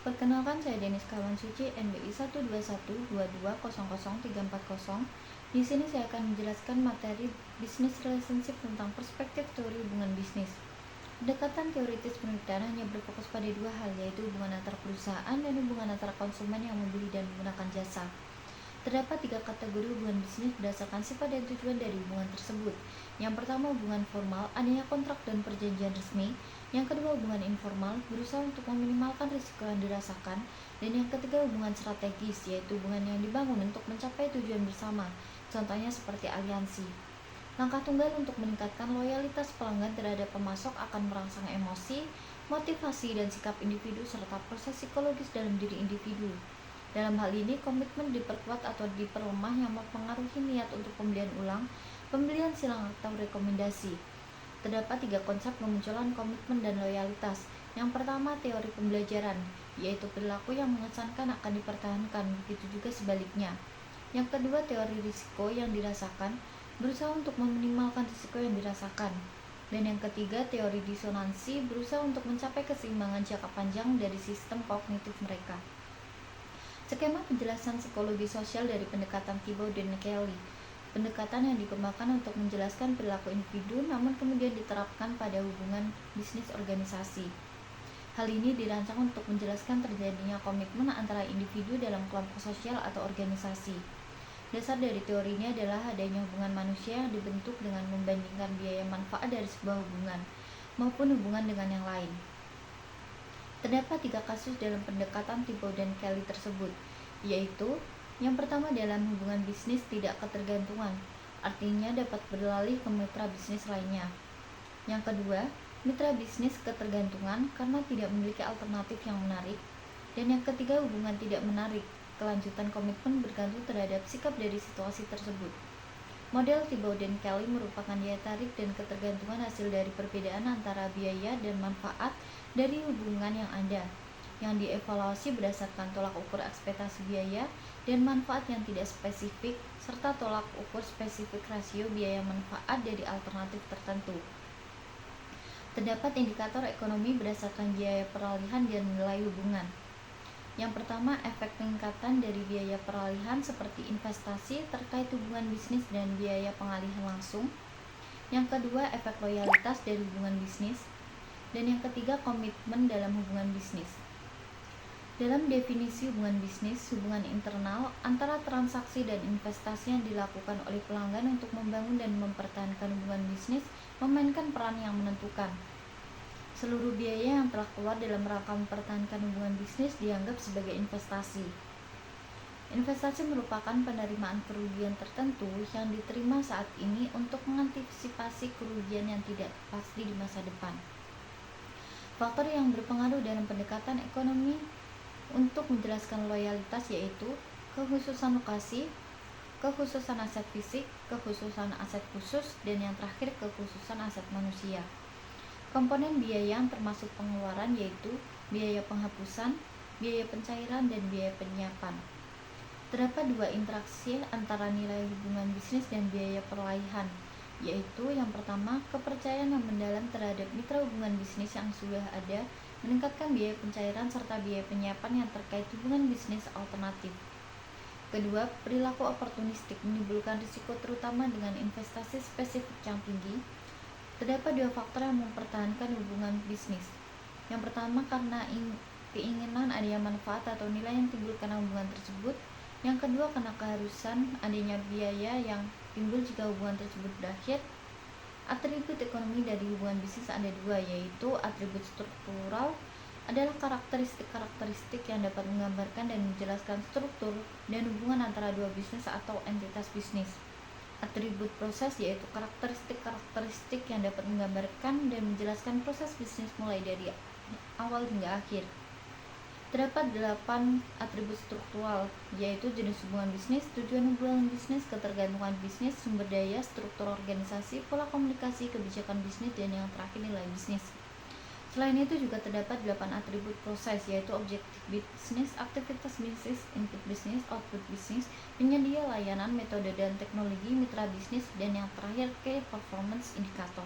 Perkenalkan, saya Denis Kawan Suci, NBI 12122000340. Di sini saya akan menjelaskan materi Business Relationship tentang perspektif teori hubungan bisnis. Pendekatan teoritis penelitian hanya berfokus pada dua hal, yaitu hubungan antara perusahaan dan hubungan antara konsumen yang membeli dan menggunakan jasa. Terdapat tiga kategori hubungan bisnis berdasarkan sifat dan tujuan dari hubungan tersebut. Yang pertama, hubungan formal, adanya kontrak dan perjanjian resmi. Yang kedua, hubungan informal, berusaha untuk meminimalkan risiko yang dirasakan. Dan yang ketiga, hubungan strategis, yaitu hubungan yang dibangun untuk mencapai tujuan bersama, contohnya seperti aliansi. Langkah tunggal untuk meningkatkan loyalitas pelanggan terhadap pemasok akan merangsang emosi, motivasi, dan sikap individu serta proses psikologis dalam diri individu. Dalam hal ini, komitmen diperkuat atau diperlemah yang mempengaruhi niat untuk pembelian ulang, pembelian silang atau rekomendasi. Terdapat tiga konsep kemunculan komitmen dan loyalitas. Yang pertama, teori pembelajaran, yaitu perilaku yang mengesankan akan dipertahankan, begitu juga sebaliknya. Yang kedua, teori risiko yang dirasakan, berusaha untuk meminimalkan risiko yang dirasakan. Dan yang ketiga, teori disonansi, berusaha untuk mencapai keseimbangan jangka panjang dari sistem kognitif mereka. Skema penjelasan psikologi sosial dari pendekatan Thibault dan Kelly. Pendekatan yang dikembangkan untuk menjelaskan perilaku individu namun kemudian diterapkan pada hubungan bisnis organisasi. Hal ini dirancang untuk menjelaskan terjadinya komitmen antara individu dalam kelompok sosial atau organisasi. Dasar dari teorinya adalah adanya hubungan manusia yang dibentuk dengan membandingkan biaya manfaat dari sebuah hubungan maupun hubungan dengan yang lain. Terdapat tiga kasus dalam pendekatan Thibault dan Kelly tersebut, yaitu yang pertama, dalam hubungan bisnis tidak ketergantungan, artinya dapat beralih ke mitra bisnis lainnya. Yang kedua, mitra bisnis ketergantungan karena tidak memiliki alternatif yang menarik. Dan yang ketiga, hubungan tidak menarik, kelanjutan komitmen bergantung terhadap sikap dari situasi tersebut. Model Thibault dan Kelly merupakan daya tarik dan ketergantungan hasil dari perbedaan antara biaya dan manfaat dari hubungan yang ada, yang dievaluasi berdasarkan tolak ukur ekspektasi biaya dan manfaat yang tidak spesifik, serta tolak ukur spesifik rasio biaya manfaat dari alternatif tertentu. Terdapat indikator ekonomi berdasarkan biaya peralihan dan nilai hubungan. Yang pertama, efek peningkatan dari biaya peralihan seperti investasi terkait hubungan bisnis dan biaya pengalihan langsung. Yang kedua, efek loyalitas dari hubungan bisnis. Dan yang ketiga, komitmen dalam hubungan bisnis. Dalam definisi hubungan bisnis, hubungan internal antara transaksi dan investasi yang dilakukan oleh pelanggan untuk membangun dan mempertahankan hubungan bisnis memainkan peran yang menentukan. Seluruh biaya yang telah keluar dalam rangka mempertahankan hubungan bisnis dianggap sebagai investasi. Investasi merupakan penerimaan kerugian tertentu yang diterima saat ini untuk mengantisipasi kerugian yang tidak pasti di masa depan. Faktor yang berpengaruh dalam pendekatan ekonomi untuk menjelaskan loyalitas yaitu kekhususan lokasi, kekhususan aset fisik, kekhususan aset khusus, dan yang terakhir kekhususan aset manusia. Komponen biaya yang termasuk pengeluaran yaitu biaya penghapusan, biaya pencairan, dan biaya penyiapan. Terdapat dua interaksi antara nilai hubungan bisnis dan biaya peralihan, yaitu yang pertama, kepercayaan yang mendalam terhadap mitra hubungan bisnis yang sudah ada meningkatkan biaya pencairan serta biaya penyiapan yang terkait hubungan bisnis alternatif. Kedua, perilaku oportunistik menimbulkan risiko terutama dengan investasi spesifik yang tinggi. Terdapat dua faktor yang mempertahankan hubungan bisnis. Yang pertama, karena keinginan adanya manfaat atau nilai yang timbul karena hubungan tersebut. Yang kedua, karena keharusan adanya biaya yang timbul jika hubungan tersebut berakhir. Atribut ekonomi dari hubungan bisnis ada dua, yaitu atribut struktural adalah karakteristik yang dapat menggambarkan dan menjelaskan struktur dan hubungan antara dua bisnis atau entitas bisnis. Atribut proses yaitu karakteristik yang dapat menggambarkan dan menjelaskan proses bisnis mulai dari awal hingga akhir. Terdapat 8 atribut struktural, yaitu jenis hubungan bisnis, tujuan hubungan bisnis, ketergantungan bisnis, sumber daya, struktur organisasi, pola komunikasi, kebijakan bisnis, dan yang terakhir nilai bisnis. Selain itu juga terdapat 8 atribut proses, yaitu objektif bisnis, aktivitas bisnis, input bisnis, output bisnis, penyedia layanan, metode dan teknologi, mitra bisnis, dan yang terakhir key performance indicator.